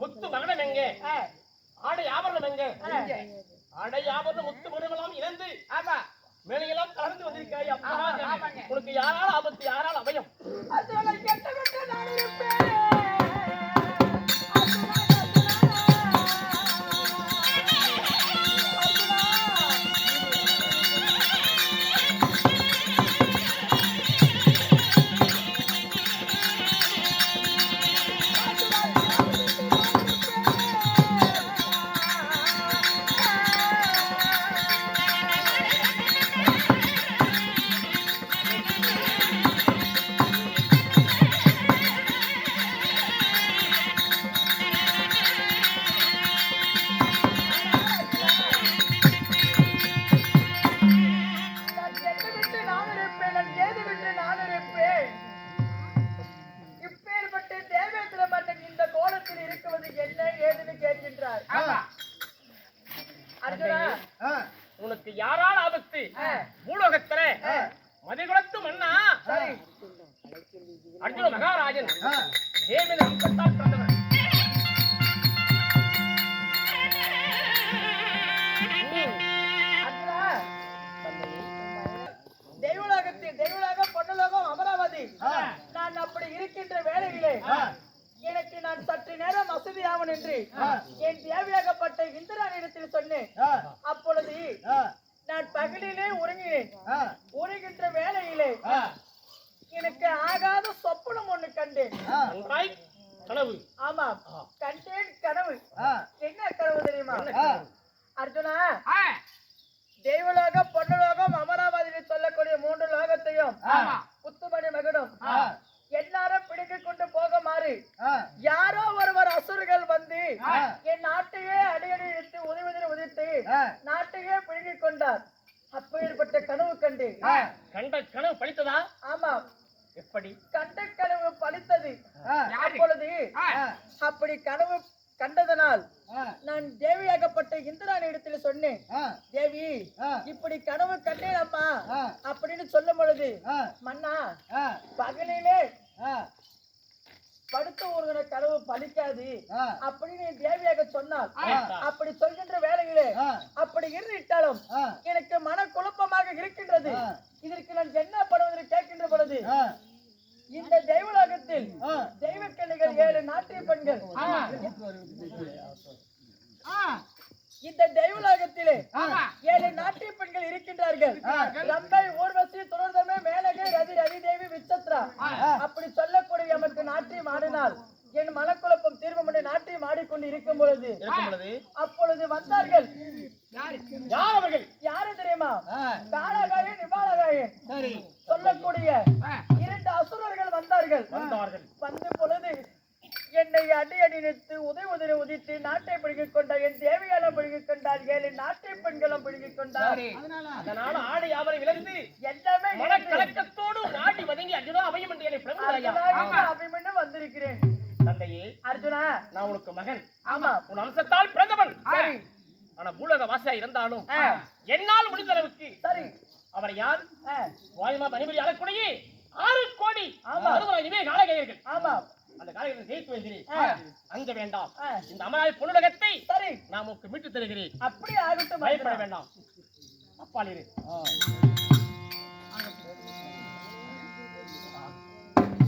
முத்து மகனம் எங்கே? ஆடை ஆபரணம் எங்கே? ஆடை ஆபரணம் முத்து மகனமெல்லாம் இழந்து மேலையெல்லாம் கலந்து வந்திருக்காய். உனக்கு யாரால் ஆபத்து, யாரால் அபயம்? உனக்கு யாரால் ஆபத்து? பூலோகத்தில மதிகுலத்து மன்னா அர்ஜுன மகாராஜன் தேவேந்திர வம்சத்தால் பிறந்தவர். தெய்வலோகம் பொன்னலோகம் அமராவதி. நான் அப்படி இருக்கின்ற வேளையிலே எனக்கு நான் சற்று நேரம் வசதி ஆவன் என்று என் தேவையாகப்பட்ட இந்திரானிடத்தில் சொன்னேன். அப்பொழுது நான் பகலிலே உறங்கினேன். உறங்கின்ற வேளையிலே எனக்கு ஆகாத சொப்பனம் ஒண்ணு கண்டேன். கனவு? ஆமா, கண்டேன் கனவு. என்ன கனவு தெரியுமா அர்ஜுனா? தெய்வலோகம் பொன்னலோகம் அமராவதியில் சொல்லக்கூடிய 3 லோகத்தையும் புத்துமணி மகனும் எல்லாரும் பிடிக்கிக் கொண்டு போகுமாறு யாரோ ஒருவர் அசுரர்கள் வந்து என் நாட்டையே அடியடி இழுத்து உதித்து நாட்டையே பிடுங்கிக் கொண்டார். அப்பேற்பட்ட கனவு கண்டு கண்ட கனவு பழித்ததா? ஆமா. எப்படி கண்ட கனவு பழித்தது? அப்பொழுது அப்படி கனவு கண்டதனால் நான் தேவியாகப்பட்ட இந்திராணி இடத்துல சொன்னேன். தேவி, இப்படி கனவு கண்டேன் அம்மா அப்படின்னு சொல்லும் பொழுது, மன்னா பகலிலே படுத்த ஒரு கனவு பலிக்காது அப்படின்னு தேவியாக சொன்னால், அப்படி சொல்கின்ற வேலைகளே அப்படி இருந்துட்டாலும் எனக்கு மன குழப்பமாக இருக்கின்றது. இதற்கு நான் என்ன பண்ணுவதற்கு கேட்கின்ற பொழுது, இந்த தெய்வலோகத்தில் தெய்வ கன்னிகள் 7 நாட்டிய பெண்கள், இந்த தெய்வலோகத்திலே 7 நாட்டிய பெண்கள் இருக்கின்றார்கள். ரம்பை, ஊர்வசி, துணர்தமை, மேனகை, ரதி, ரதிதேவி, விசித்ரா. அப்படி சொல்லக்கூடிய நமக்கு நாட்டியம் ஆடினால் என் மனக்குழப்பம் தீர்வு பண்ணி நாட்டியம் ஆடிக்கொண்டு இருக்கும் பொழுது அப்பொழுது வந்தார்கள். யார் அவர்கள்? யாரு தெரியுமா? காலகாயன், நிபாலகாயன் சொல்லக்கூடிய 2 அசுரர்கள் வந்தார்கள். வந்த பொழுது என்னை அடி அடி நிறுத்து உதவி உதித்து நாட்டை பிடிக்கிக் கொண்டார். என் தேவையாலும் பிடிக்கிக் கொண்டார். 7 நாட்டை பெண்களும் பிடிக்கிக் கொண்டார். அதனால ஆடை அவரை விளந்து எல்லாமே கலக்கத்தோடு நாட்டி வதங்கி அர்ஜுனா அபயம் என்று என்னை அபிமன்யு வந்திருக்கிறேன். தந்தையே அர்ஜுனா, நான் உனக்கு மகன். ஆமா, உன் அம்சத்தால் பிறந்தவன். சரி, ஆனா பூலோக வாசியா இருந்தாலும் என்னால் முடிந்த அளவுக்கு சரி அவரை யார் வாயுமா மணிபடி அழக்கூடிய 6 கோடி காலகையர்கள். ஆமா, அந்த காலகட்டத்தை ஜெயித்து வைக்கிறேன். அங்க வேண்டாம், இந்த அமராவதி பொன்னுலகத்தை சரி நான் மீட்டு தருகிறேன். அப்படி ஆகட்டும், பயப்பட வேண்டாம். அப்பால் இரு.